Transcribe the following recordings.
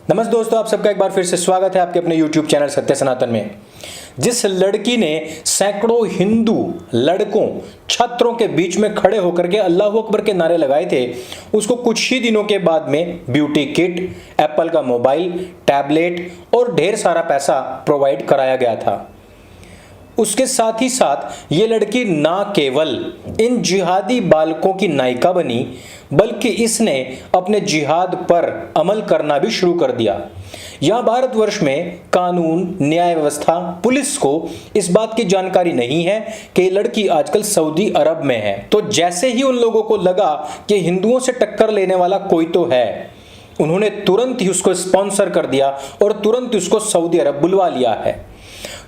नमस्ते दोस्तों, आप सबका एक बार फिर से स्वागत है आपके अपने YouTube चैनल सत्य सनातन में। जिस लड़की ने सैकड़ों हिंदू लड़कों छात्रों के बीच में खड़े होकर के अल्लाह अकबर के नारे लगाए थे, उसको कुछ ही दिनों के बाद में ब्यूटी किट, एप्पल का मोबाइल, टैबलेट और ढेर सारा पैसा प्रोवाइड कराया गया था। उसके साथ ही साथ ये लड़की ना केवल इन जिहादी बालकों की नायिका बनी, बल्कि इसने अपने जिहाद पर अमल करना भी शुरू कर दिया। यहाँ भारतवर्ष में कानून, न्याय व्यवस्था, पुलिस को इस बात की जानकारी नहीं है कि ये लड़की आजकल सऊदी अरब में है। तो जैसे ही उन लोगों को लगा कि हिंदुओं से टक्कर लेने वाला कोई तो है, उन्होंने तुरंत ही उसको स्पॉन्सर कर दिया और तुरंत उसको सऊदी अरब बुलवा लिया है।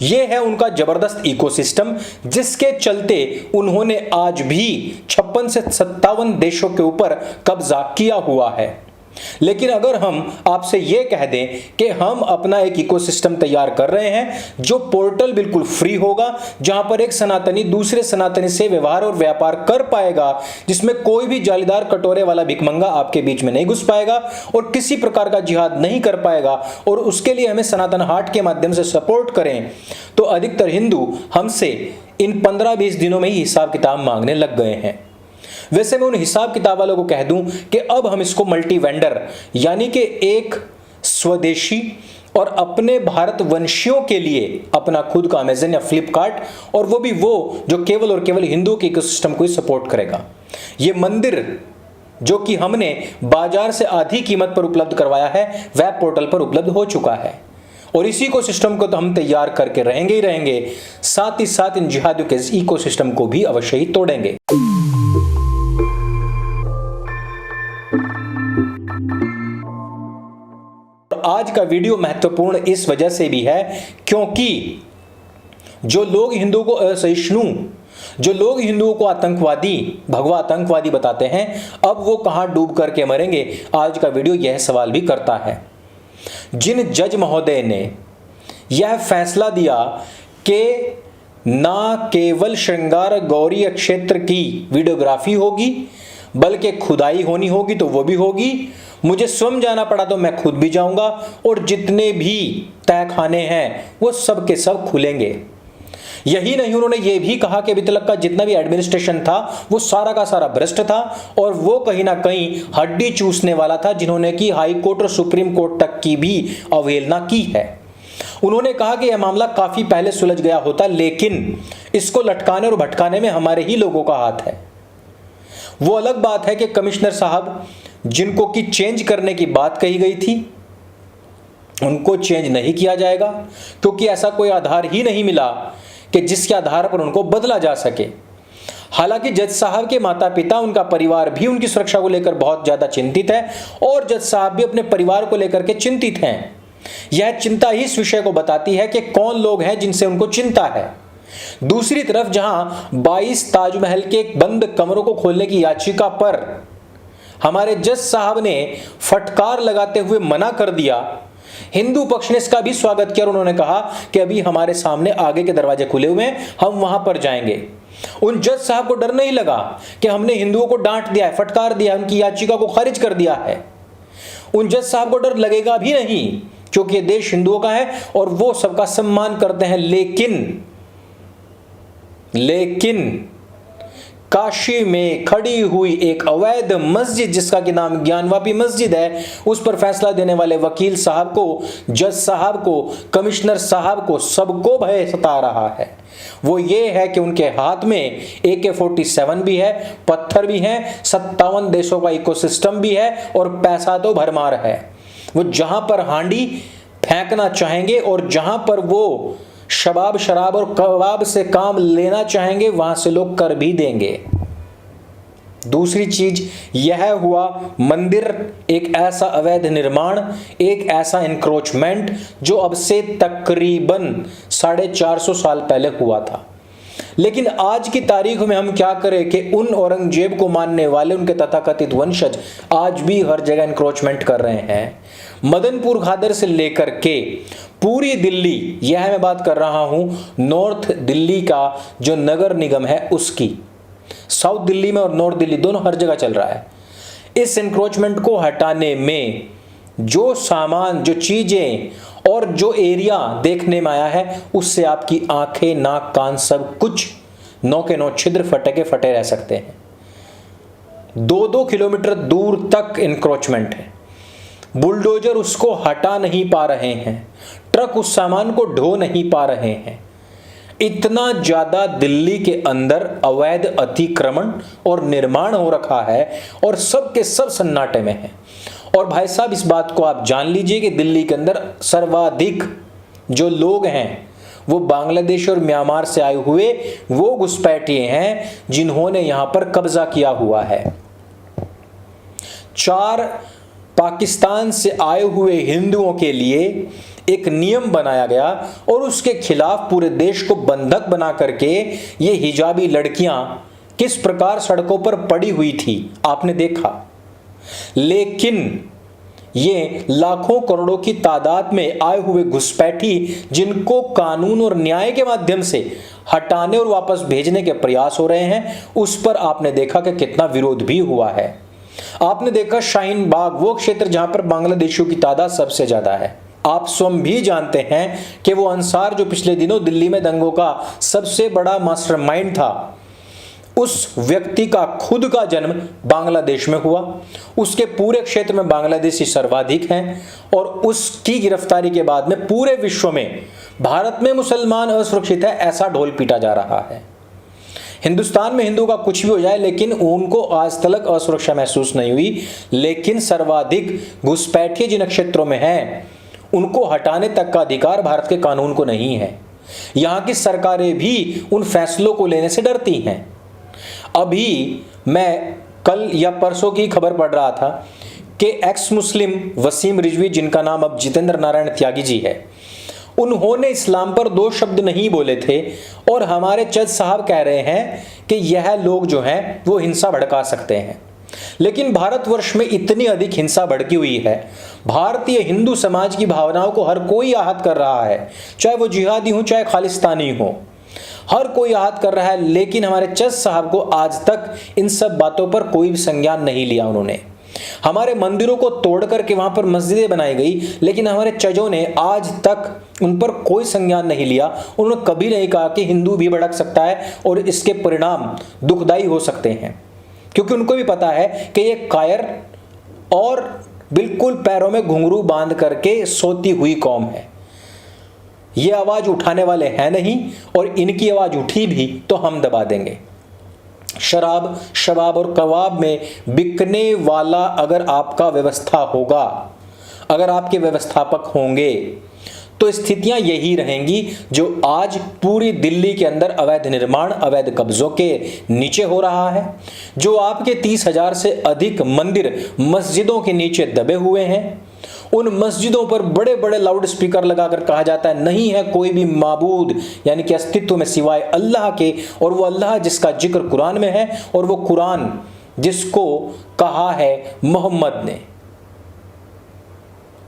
यह है उनका जबरदस्त इकोसिस्टम, जिसके चलते उन्होंने आज भी 56 से 57 देशों के ऊपर कब्जा किया हुआ है। लेकिन अगर हम आपसे यह कह दें कि हम अपना एक इकोसिस्टम तैयार कर रहे हैं, जो पोर्टल बिल्कुल फ्री होगा, जहां पर एक सनातनी दूसरे सनातनी से व्यवहार और व्यापार कर पाएगा, जिसमें कोई भी जालीदार कटोरे वाला भिखमंगा आपके बीच में नहीं घुस पाएगा और किसी प्रकार का जिहाद नहीं कर पाएगा, और उसके लिए हमें सनातन हाट के माध्यम से सपोर्ट करें, तो अधिकतर हिंदू हमसे इन 15-20 दिनों में ही हिसाब किताब मांगने लग गए हैं। वैसे मैं उन हिसाब किताब वालों को कह दूं कि अब हम इसको मल्टी वेंडर, यानी कि एक स्वदेशी और अपने भारतवंशियों के लिए अपना खुद का अमेज़न या फ्लिपकार्ट, और वो भी वो जो केवल और केवल हिंदू के इकोसिस्टम को ही सपोर्ट करेगा। ये मंदिर जो कि हमने बाजार से आधी कीमत पर उपलब्ध करवाया है, वेब पोर्टल पर उपलब्ध हो चुका है, और इसी इकोसिस्टम को तो हम तैयार करके रहेंगे ही रहेंगे। साथ ही साथ इन जिहादियों के इकोसिस्टम को भी अवश्य ही तोड़ेंगे। आज का वीडियो महत्वपूर्ण इस वजह से भी है क्योंकि जो लोग हिंदुओं को असहिष्णु, जो लोग हिंदुओं को आतंकवादी, भगवा आतंकवादी बताते हैं, अब वो कहां डूब करके मरेंगे। आज का वीडियो यह सवाल भी करता है। जिन जज महोदय ने यह फैसला दिया कि ना केवल श्रृंगार गौरी क्षेत्र की वीडियोग्राफी होगी, बल्कि खुदाई होनी होगी तो वो भी होगी, मुझे स्वयं जाना पड़ा तो मैं खुद भी जाऊंगा, और जितने भी तहखाने हैं वो सब के सब खुलेंगे। यही नहीं, उन्होंने ये भी कहा कि अभी तक का जितना भी एडमिनिस्ट्रेशन था वो सारा का सारा भ्रष्ट था, और वो कहीं ना कहीं हड्डी चूसने वाला था, जिन्होंने की हाई कोर्ट और सुप्रीम कोर्ट तक की भी अवहेलना की है। उन्होंने कहा कि यह मामला काफी पहले सुलझ गया होता, लेकिन इसको लटकाने और भटकाने में हमारे ही लोगों का हाथ है। वो अलग बात है कि कमिश्नर साहब जिनको की चेंज करने की बात कही गई थी, उनको चेंज नहीं किया जाएगा, क्योंकि ऐसा कोई आधार ही नहीं मिला कि जिसके आधार पर उनको बदला जा सके। हालांकि जज साहब के माता पिता, उनका परिवार भी उनकी सुरक्षा को लेकर बहुत ज्यादा चिंतित है, और जज साहब भी अपने परिवार को लेकर के चिंतित हैं। यह चिंता ही इस विषय को बताती है कि कौन लोग हैं जिनसे उनको चिंता है। दूसरी तरफ जहां 22 ताजमहल के बंद कमरों को खोलने की याचिका पर हमारे जज साहब ने फटकार लगाते हुए मना कर दिया, हिंदू पक्ष ने इसका भी स्वागत किया और उन्होंने कहा कि अभी हमारे सामने आगे के दरवाजे खुले हुए हैं, हम वहां पर जाएंगे। उन जज साहब को डर नहीं लगा कि हमने हिंदुओं को डांट दिया है, फटकार दिया है, उनकी याचिका को खारिज कर दिया है। उन जज साहब को डर लगेगा भी नहीं, क्योंकि ये देश हिंदुओं का है और वो सबका सम्मान करते हैं। लेकिन काशी में खड़ी हुई एक अवैध मस्जिद, जिसका कि नाम ज्ञानवापी मस्जिद है, उस पर फैसला देने वाले वकील साहब को, जज साहब को, कमिश्नर साहब को, सबको भय सता रहा है। वो ये है कि उनके हाथ में AK-47 भी है, पत्थर भी हैं, 57 देशों का इकोसिस्टम भी है, और पैसा तो भरमार है। वो जहां पर हांडी फेंकना चाहेंगे और जहां पर वो शबाब, शराब और कबाब से काम लेना चाहेंगे, वहां से लोग कर भी देंगे। दूसरी चीज यह हुआ, मंदिर एक ऐसा अवैध निर्माण, एक ऐसा इंक्रोचमेंट जो अब से तकरीबन 450 साल पहले हुआ था। लेकिन आज की तारीख में हम क्या करें कि उन औरंगजेब को मानने वाले, उनके तथाकथित वंशज आज भी हर जगह इंक्रोचमेंट कर रहे हैं। मदनपुर खादर से लेकर के पूरी दिल्ली, यह मैं बात कर रहा हूं नॉर्थ दिल्ली का जो नगर निगम है उसकी, साउथ दिल्ली में और नॉर्थ दिल्ली दोनों हर जगह चल रहा है। इस एनक्रोचमेंट को हटाने में जो सामान, जो चीजें और जो एरिया देखने में आया है, उससे आपकी आंखें, नाक, कान सब कुछ 9 के 9 छिद्र फटे के फटे रह सकते हैं। 2-2 किलोमीटर दूर तक इंक्रोचमेंट है। बुलडोजर उसको हटा नहीं पा रहे हैं, ट्रक उस सामान को ढो नहीं पा रहे हैं। इतना ज्यादा दिल्ली के अंदर अवैध अतिक्रमण और निर्माण हो रखा है और सब के सब सन्नाटे में है। और भाई साहब, इस बात को आप जान लीजिए कि दिल्ली के अंदर सर्वाधिक जो लोग हैं वो बांग्लादेश और म्यांमार से आए हुए वो घुसपैठिए हैं जिन्होंने यहां पर कब्जा किया हुआ है। 4 पाकिस्तान से आए हुए हिंदुओं के लिए एक नियम बनाया गया और उसके खिलाफ पूरे देश को बंधक बना करके ये हिजाबी लड़कियां किस प्रकार सड़कों पर पड़ी हुई थी आपने देखा। लेकिन ये लाखों करोड़ों की तादाद में आए हुए घुसपैठी जिनको कानून और न्याय के माध्यम से हटाने और वापस भेजने के प्रयास हो रहे हैं, उस पर आपने देखा कि कितना विरोध भी हुआ है। आपने देखा शाहीन बाग, वो क्षेत्र जहां पर बांग्लादेशियों की तादाद सबसे ज्यादा है। आप स्वयं भी जानते हैं कि वो अंसार जो पिछले दिनों दिल्ली में दंगों का सबसे बड़ा मास्टरमाइंड था, उस व्यक्ति का खुद का जन्म बांग्लादेश में हुआ। उसके पूरे क्षेत्र में बांग्लादेशी सर्वाधिक हैं और उसकी गिरफ्तारी के बाद में पूरे विश्व में भारत में मुसलमान असुरक्षित है ऐसा ढोल पीटा जा रहा है। हिंदुस्तान में हिंदू का कुछ भी हो जाए लेकिन उनको आज तक असुरक्षा महसूस नहीं हुई। लेकिन सर्वाधिक घुसपैठिए जिन क्षेत्रों में हैं उनको हटाने तक का अधिकार भारत के कानून को नहीं है। यहां की सरकारें भी उन फैसलों को लेने से डरती हैं। अभी मैं कल या परसों की खबर पढ़ रहा था कि एक्स मुस्लिम वसीम रिजवी, जिनका नाम अब जितेंद्र नारायण त्यागी जी है, उन्होंने इस्लाम पर 2 शब्द नहीं बोले थे और हमारे जज साहब कह रहे हैं कि यह लोग जो हैं वो हिंसा भड़का सकते हैं। लेकिन भारतवर्ष में इतनी अधिक हिंसा भड़की हुई है, भारतीय हिंदू समाज की भावनाओं को हर कोई आहत कर रहा है, चाहे वो जिहादी हो चाहे खालिस्तानी हो, हर कोई आहत कर रहा है। लेकिन हमारे जज साहब को आज तक इन सब बातों पर कोई भी संज्ञान नहीं लिया। उन्होंने हमारे मंदिरों को तोड़ करके वहां पर मस्जिदें बनाई गई, लेकिन हमारे जजों ने आज तक उन पर कोई संज्ञान नहीं लिया। उन्होंने कभी नहीं कहा कि हिंदू भी भड़क सकता है और इसके परिणाम दुखदायी हो सकते हैं, क्योंकि उनको भी पता है कि ये कायर और बिल्कुल पैरों में घुंघरू बांध करके सोती हुई कौम है। ये आवाज उठाने वाले हैं नहीं और इनकी आवाज उठी भी तो हम दबा देंगे। शराब, शबाब और कबाब में बिकने वाला अगर आपका व्यवस्था होगा, अगर आपके व्यवस्थापक होंगे, तो स्थितियां यही रहेंगी जो आज पूरी दिल्ली के अंदर अवैध निर्माण, अवैध कब्जों के नीचे हो रहा है। जो आपके 30,000 से अधिक मंदिर मस्जिदों के नीचे दबे हुए हैं, उन मस्जिदों पर बड़े बड़े लाउड स्पीकर लगाकर कहा जाता है नहीं है कोई भी माबूद यानी कि अस्तित्व में सिवाय अल्लाह के, और वो अल्लाह जिसका जिक्र कुरान में है और वो कुरान जिसको कहा है मोहम्मद ने।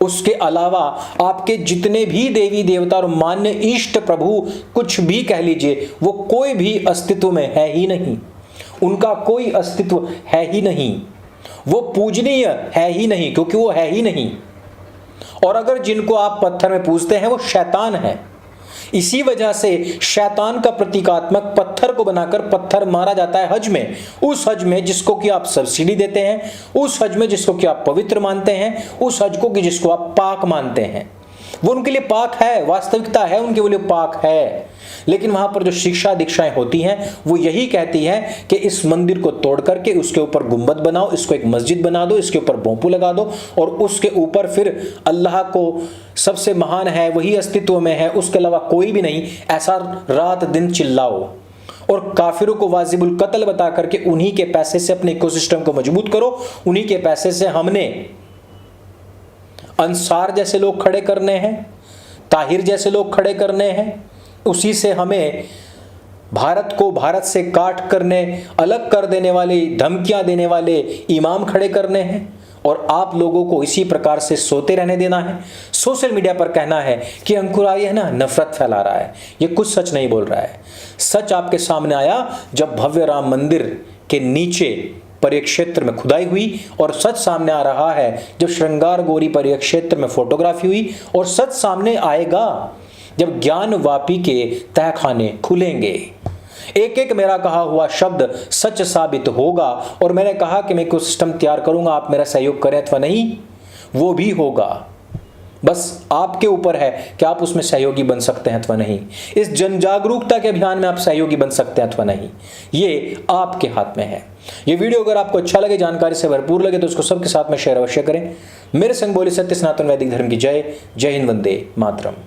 उसके अलावा आपके जितने भी देवी देवता और मान्य इष्ट प्रभु कुछ भी कह लीजिए, वो कोई भी अस्तित्व में है ही नहीं, उनका कोई अस्तित्व है ही नहीं, वो पूजनीय है ही नहीं, क्योंकि वो है ही नहीं। और अगर जिनको आप पत्थर में पूजते हैं वो शैतान है। इसी वजह से शैतान का प्रतीकात्मक पत्थर को बनाकर पत्थर मारा जाता है हज में। उस हज में जिसको कि आप सब्सिडी देते हैं, उस हज में जिसको कि आप पवित्र मानते हैं, उस हज को कि जिसको आप पाक मानते हैं, वो उनके लिए पाक है, वास्तविकता है उनके लिए पाक है। लेकिन वहां पर जो शिक्षा दीक्षाएं होती हैं वो यही कहती हैं कि इस मंदिर को तोड़ करके उसके ऊपर गुंबद बनाओ, इसको एक मस्जिद बना दो, इसके ऊपर भोंपू लगा दो और उसके ऊपर फिर अल्लाह को सबसे महान है, वही अस्तित्व में है, उसके अलावा कोई भी नहीं, ऐसा रात दिन चिल्लाओ और काफिरों को वाजिबुल कत्ल बता करके उन्हीं के पैसे से अपने इकोसिस्टम को मजबूत करो। उन्हीं के पैसे से हमने अंसार जैसे लोग खड़े करने हैं, ताहिर जैसे लोग खड़े करने हैं, उसी से हमें भारत को भारत से काट करने, अलग कर देने वाले, धमकियां देने वाले इमाम खड़े करने हैं और आप लोगों को इसी प्रकार से सोते रहने देना है। सोशल मीडिया पर कहना है कि अंकुर आर्य है ना नफरत फैला रहा है, ये कुछ सच नहीं बोल रहा है। सच आपके सामने आया जब भव्य राम मंदिर के नीचे परिक्षेत्र में खुदाई हुई और सच सामने आ रहा है, जब श्रृंगार गौरी परिक्षेत्र में फोटोग्राफी हुई, और सच सामने आएगा जब ज्ञानवापी के तहखाने खुलेंगे। एक एक मेरा कहा हुआ शब्द सच साबित होगा, और मैंने कहा कि मैं इकोसिस्टम तैयार करूंगा, आप मेरा सहयोग करें अथवा नहीं, वो भी होगा। बस आपके ऊपर है कि आप उसमें सहयोगी बन सकते हैं अथवा नहीं। इस जन जागरूकता के अभियान में आप सहयोगी बन सकते हैं अथवा नहीं, ये आपके हाथ में है। ये वीडियो अगर आपको अच्छा लगे, जानकारी से भरपूर लगे, तो उसको सबके साथ में शेयर अवश्य करें। मेरे संग बोले सत्य सनातन वैदिक धर्म की जय। जय हिंद, वंदे मातरम।